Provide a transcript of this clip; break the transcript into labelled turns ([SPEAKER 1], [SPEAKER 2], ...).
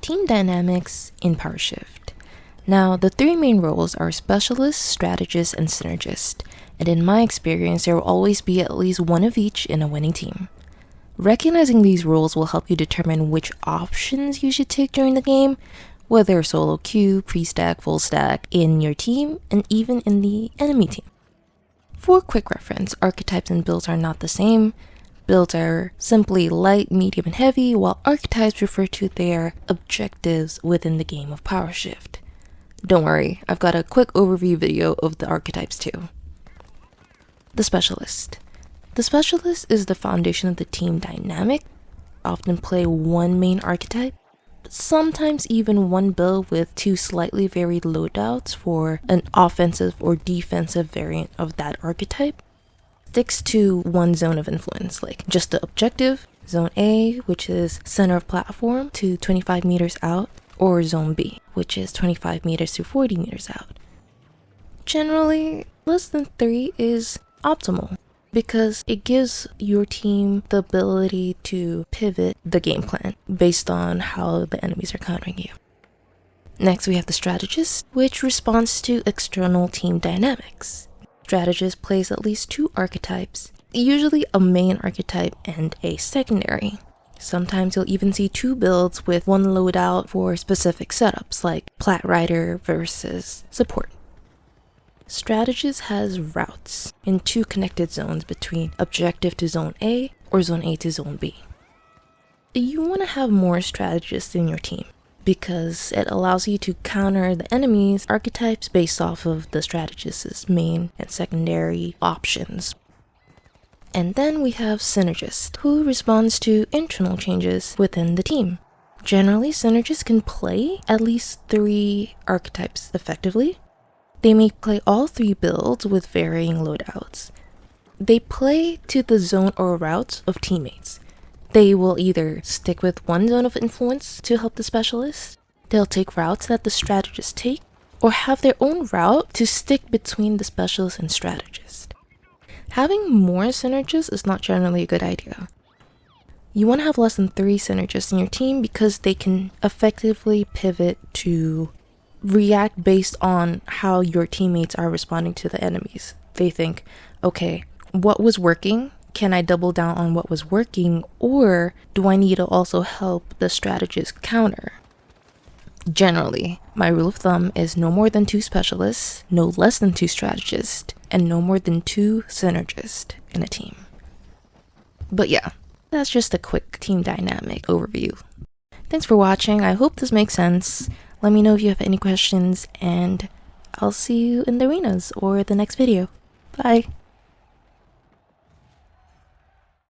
[SPEAKER 1] Team dynamics in Powershift. Now, the three main roles are Specialist, Strategist, and Synergist, and in my experience, there will always be at least one of each in a winning team. Recognizing these roles will help you determine which options you should take during the game, whether solo queue, pre-stack, full stack, in your team, and even in the enemy team. For quick reference, archetypes and builds are not the same. Builds are simply light, medium, and heavy, while archetypes refer to their objectives within the game of Powershift. Don't worry, I've got a quick overview video of the archetypes too. The Specialist. The Specialist is the foundation of the team dynamic. Often play one main archetype, but sometimes even one build with two slightly varied loadouts for an offensive or defensive variant of that archetype. Sticks to one zone of influence, like just the objective, Zone A, which is center of platform to 25 meters out, or Zone B, which is 25 meters to 40 meters out. Generally, less than 3 is optimal, because it gives your team the ability to pivot the game plan based on how the enemies are countering you. Next, we have the Strategist, which responds to external team dynamics. Strategist plays at least 2 archetypes, usually a main archetype and a secondary. Sometimes you'll even see 2 builds with one loadout for specific setups, like Plat Rider versus support. Strategist has routes in 2 connected zones between objective to Zone A or Zone A to Zone B. You want to have more strategists in your team, because it allows you to counter the enemy's archetypes based off of the strategist's main and secondary options. And then we have Synergist, who responds to internal changes within the team. Generally, Synergists can play at least 3 archetypes effectively. They may play all 3 builds with varying loadouts. They play to the zone or routes of teammates. They will either stick with one zone of influence to help the Specialist, they'll take routes that the Strategists take, or have their own route to stick between the Specialist and Strategist. Having more Synergists is not generally a good idea. You want to have less than 3 Synergists in your team because they can effectively pivot to react based on how your teammates are responding to the enemies. They think, okay, what was working? Can I double down on what was working, or do I need to also help the strategist counter? Generally, my rule of thumb is no more than 2 specialists, no less than 2 strategists, and no more than 2 synergists in a team. But yeah, that's just a quick team dynamic overview. Thanks for watching. I hope this makes sense. Let me know if you have any questions, and I'll see you in the arenas or the next video. Bye!